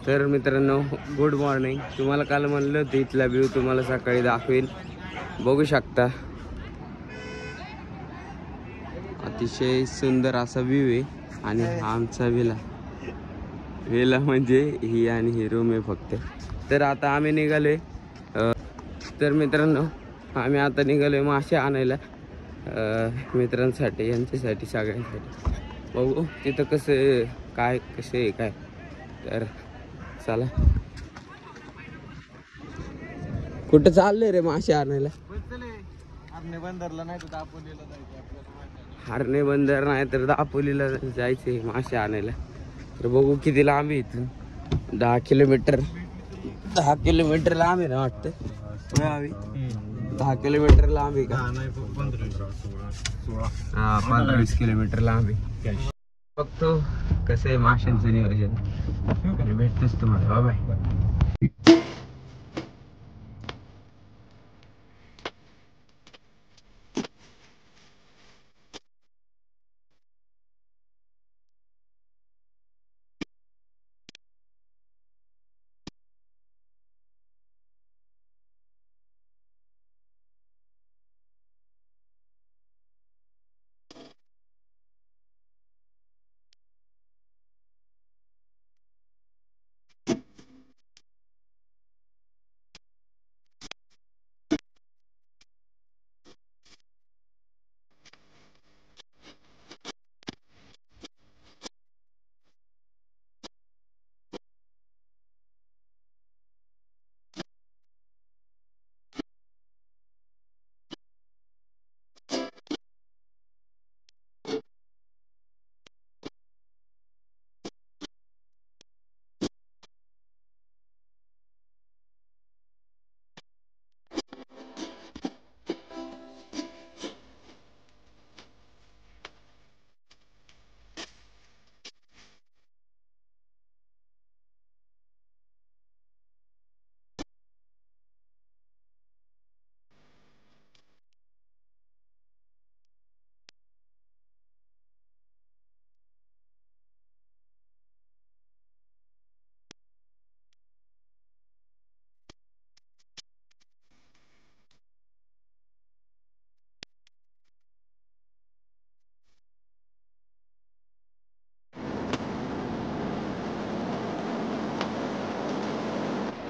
तर मित्रांनो good morning. तुम्हाला काल म्हणलं होतं इथला व्ह्यू तुम्हाला सकाळी दाखवेल. बघू शकता अतिशय सुंदर असा व्ह्यू आहे. आणि हा आमचा विला म्हणजे ही आणि ही रूम आहे फक्त. तर आता आम्ही निघालोय. तर मित्रांनो आम्ही आता निघालोय मासे आणायला मित्रांसाठी, यांच्यासाठी, सगळ्यांसाठी. बघू तिथं कसं काय कसे आहे काय. तर चला. कुठं चाललंय रे मासे आणायला? हरणे बंदर नाही तर दापोलीला जायचंय मासे आणायला. तर बघू किती लांब आहे इथून. 10 किलोमीटर लांब आहे ना वाटतं. 10 किलोमीटर लांब आहे का? 15-20 किलोमीटर लांब आहे. बघतो कसं आहे माशांचं नियोजन आणि भेटतोच तुम्हाला. बाय.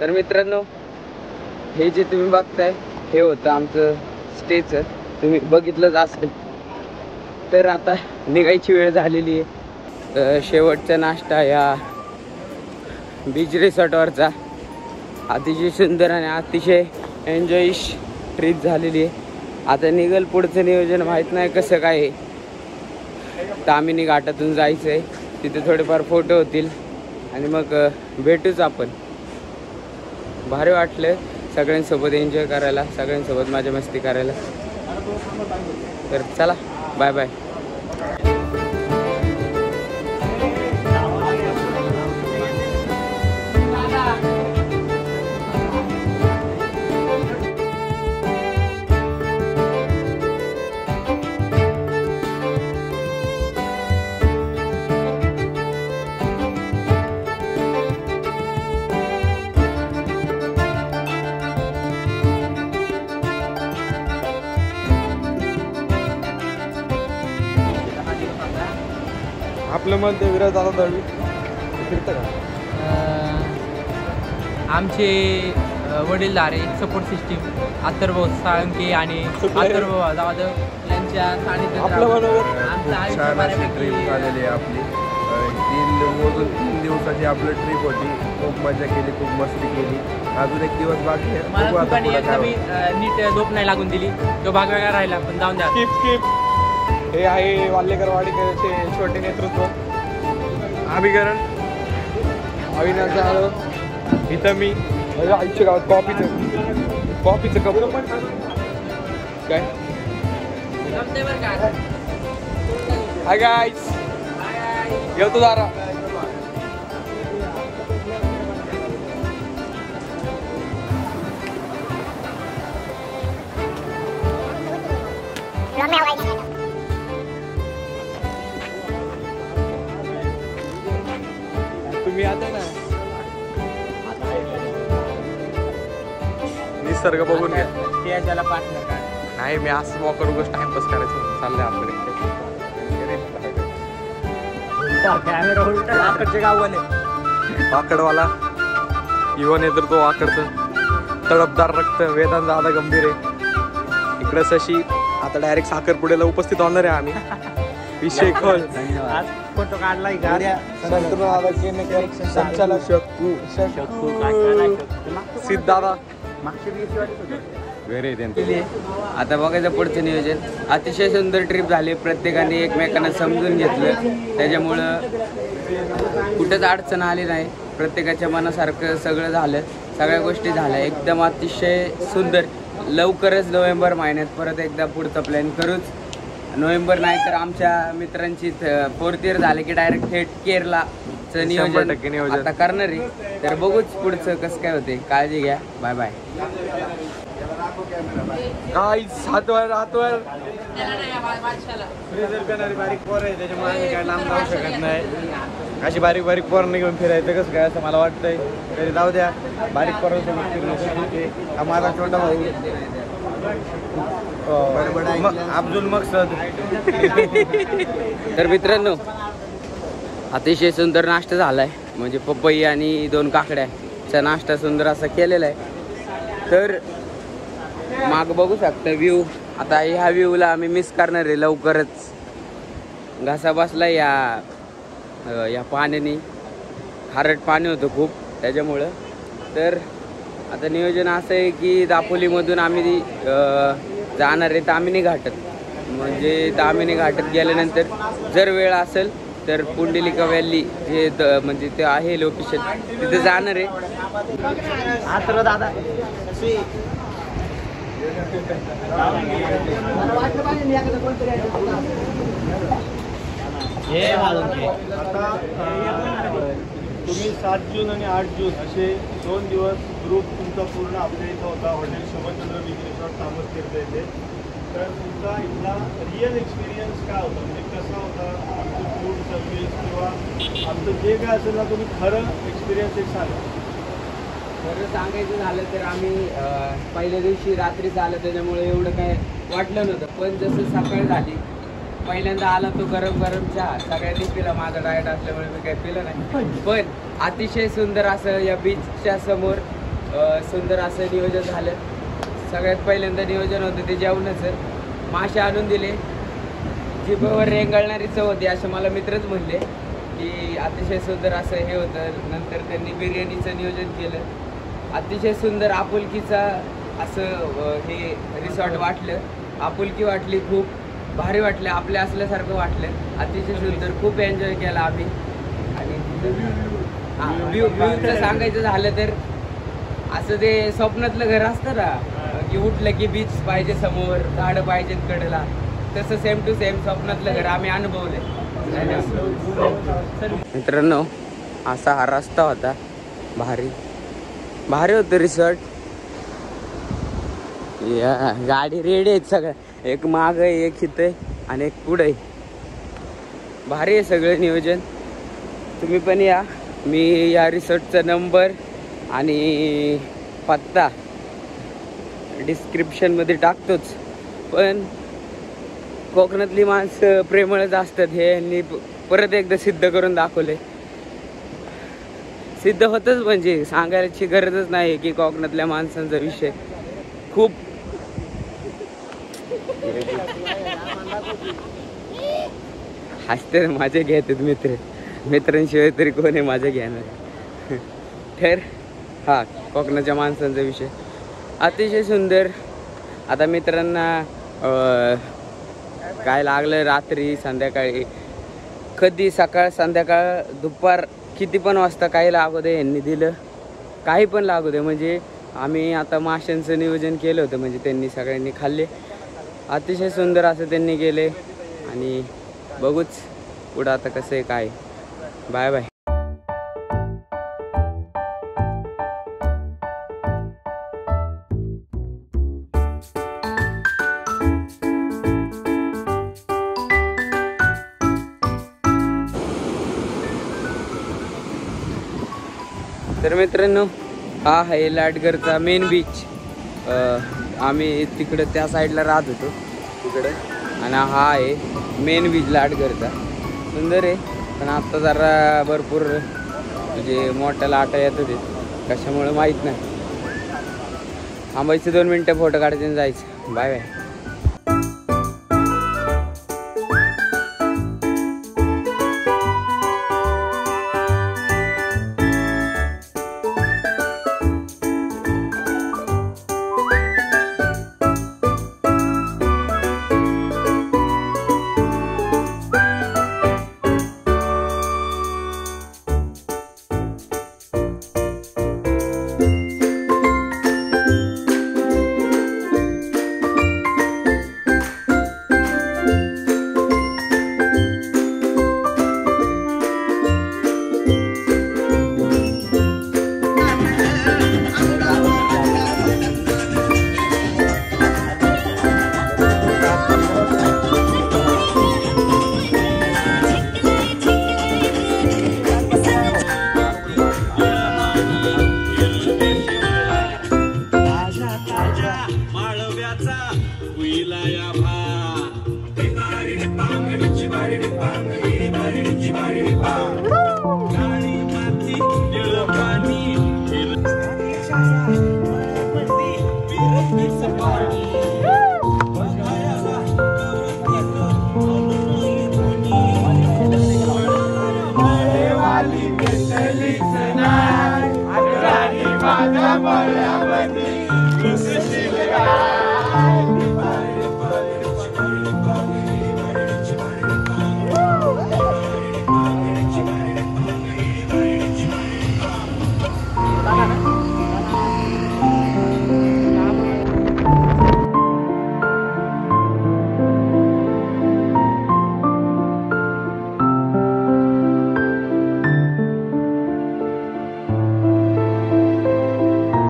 तर मित्रांनो हे जे तुम्ही बघताय हे होतं आमचं स्टेचं. तुम्ही बघितलंच असेल. तर आता निघायची वेळ झालेली आहे. शेवटचा नाश्ता या बीच रिसॉर्टवरचा अतिशय सुंदर आणि अतिशय एन्जॉयिश ट्रिप झालेली आहे. आता निघल पुढचं नियोजन माहीत नाही कसं काय आहे. तामिनी घाटातून जायचं आहे. तिथे थोडेफार फोटो होतील आणि मग भेटूच आपण. भारी वाटलं सगळ्यांसोबत एन्जॉय करायला, सगळ्यांसोबत मजा मस्ती करायला. तर चला बाय बाय. आपलं मध्ये विराज आता दळवी फिरतं का? आमचे वडीलधारे सपोर्ट सिस्टीम अथर्व साळंके आणि अथर्व जाधव यांच्या सानिध्यात छान अशी ट्रिप झालेली आहे आपली. 3 दिवसाची आपली ट्रिप होती. खूप मजा केली, खूप मस्ती केली. अजून एक दिवस बाकी आहे. मला नीट झोप नाही लागून दिली. तो भाग वेगळा राहिला पण जाऊन द्या. स्किप हे आहे वाल्लेकर वाडीकरचे छोटे नेतृत्व. अभिकरण अविनाश जाधव. इथं मी माझ्या आईच्या गावात कॉफीचं कप काय. हाय गाईज, येतो दारा. तुम्ही आता ना निसर्ग बघून घ्या. त्याला पार्टनर का नाही मी असं वॉकर उगाच टाइमपास करायचं चाललंय आपल्याकडे. कॅमेरा उलटा आकडचे गाववाले वाकडवाला युवा नेतृत्व वाकडचं तडपदार रक्त वेदांत दादा गंभीर आहे. इकडे शशी आता डायरेक्ट साखरपुड्याला उपस्थित होणार आहे आम्ही. विषय खोल आज फोटो काढलाय का संचालक सिद्धादा आता बघायचं पुढचं नियोजन. अतिशय सुंदर ट्रिप झाली. प्रत्येकाने एकमेकांना समजून घेतलं, त्याच्यामुळं कुठंच अडचण आली नाही. प्रत्येकाच्या मनासारखं सगळं झालं, सगळ्या गोष्टी झाल्या एकदम अतिशय सुंदर. लवकरच नोव्हेंबर महिन्यात परत एकदा पुढचा प्लॅन करूच. नोव्हेंबर नाही तर आमच्या मित्रांची 4th इयर झाले की डायरेक्ट थेट केरलाचं नियोजन आता करणार आहे. तर बघूच पुढचं कसं काय होते. काळजी घ्या. Bye bye. हातवर बारीक पोर आहे त्याच्यामुळे आम्ही काय लांब जाऊ शकत नाही. अशी बारीक बारीक पोरांना घेऊन फिरायचं कसं काय असं मला वाटतंय. तरी जाऊ द्या. बारीक पोरांसोबत फिरणं माझा छोटा भाऊ अब्दुल मकसद. तर मित्रांनो अतिशय सुंदर नाश्ता झालाय. म्हणजे पपई आणि 2 काकड्याचा नाश्ता सुंदर असा केलेला आहे. तर माग बघू शकता व्ह्यू. आता ह्या व्ह्यूला आम्ही मिस करणार आहे लवकरच. घासा बसला या पाण्याने. खारट पाणी होतं खूप त्याच्यामुळं. तर आता नियोजन असं आहे की दापोलीमधून आम्ही जाणार आहे तामिनी घाटात. म्हणजे तामिनी घाटात गेल्यानंतर जर वेळ असेल तर पुंडलिका व्हॅली जे म्हणजे ते आहे लोकेशन तिथे जाणार आहे. दादा तुम्ही 7 जून आणि 8 जून असे 2 दिवस ग्रुप तुमचा पूर्ण आपल्या इथं होता हॉटेल शोभचंद्र बीच रिसॉर्ट तामसखेड येथे. तर तुमचा इथला रिअल एक्सपिरियन्स काय होता, म्हणजे कसा होता आमचं फूड सर्व्हिस किंवा आमचं जे काय असेल ना तुम्ही खरं एक्सपिरियन्स एक सांगा. खरं सांगायचं झालं तर आम्ही पहिल्या दिवशी रात्रीच आलं त्याच्यामुळे एवढं काय वाटलं नव्हतं. पण जसं सकाळ झाली पहिल्यांदा आला तो गरम गरम चहा सगळ्यांनी पिला. माझा डाएट असल्यामुळे मी काही पिलं नाही. पण अतिशय सुंदर असं या बीचच्या समोर सुंदर असं नियोजन झालं. सगळ्यात पहिल्यांदा नियोजन होतं ते जेवणाचं. मासे आणून दिले. जिभेवर रेंगाळणारी चव होती असं मला मित्रच म्हणले की अतिशय सुंदर असं हे होतं. नंतर त्यांनी बिर्याणीचं नियोजन केलं. अतिशय सुंदर आपुलकीचा असं हे रिसॉर्ट वाटलं. आपुलकी वाटली. खूप भारी वाटलं. आपल्या असल्यासारखं वाटलं. अतिशय सुंदर. खूप एन्जॉय केला आम्ही. आणि व्ह्यूचं सांगायचं झालं तर असं ते स्वप्नातलं घर असतं ना की उठलं की बीच पाहिजे समोर, झाडं पाहिजेत कडेला, तसं सेम टू सेम स्वप्नातलं घर आम्ही अनुभवलं. मित्रांनो असा हा रस्ता होता. भारी भारी होतं रिसॉर्ट. या गाडी रेडी आहेत सगळ्या. एक माग आहे, एक इथं आणि एक पुढे. भारी आहे सगळं नियोजन. तुम्ही पण या. मी या रिसॉर्टचा नंबर आणि पत्ता डिस्क्रिप्शनमध्ये टाकतोच. पण कोकणातली माणसं प्रेमळच असतात हे यांनी परत एकदा सिद्ध करून दाखवले. सिद्ध होतच म्हणजे सांगायची गरजच नाही की कोकणातल्या माणसांचा विषय खूप हसते. माझे घेतात मित्रांशिवाय तरी कोण आहे माझे घेणार. तर हा कोकणाच्या माणसांचा विषय अतिशय सुंदर. आता मित्रांना काय लागलं रात्री संध्याकाळी कधी सकाळ संध्याकाळ दुपार किती पण वाजता काही लागू दे यांनी दिलं. काही पण लागू दे. म्हणजे आम्ही आता माशांचं नियोजन केलं होतं. म्हणजे त्यांनी सगळ्यांनी खाल्ले. अतिशय सुंदर असं त्यांनी केले. आणि बघूच पुढं आता कसं आहे काय. Bye bye. तर मित्रांनो हा आहे लाटघरचा मेन बीच. आम्ही तिकडं त्या साईडला राहत होतो तिकडं, आणि हा आहे मेन वीज लाटघरचा. सुंदर आहे, पण आत्ता जरा भरपूर म्हणजे मोठ्या लाटा येत होते, कशामुळे माहीत नाही. थांबायचं 2 मिनटं, फोटो काढायचे आणि जायचं. Bye bye. माझ्या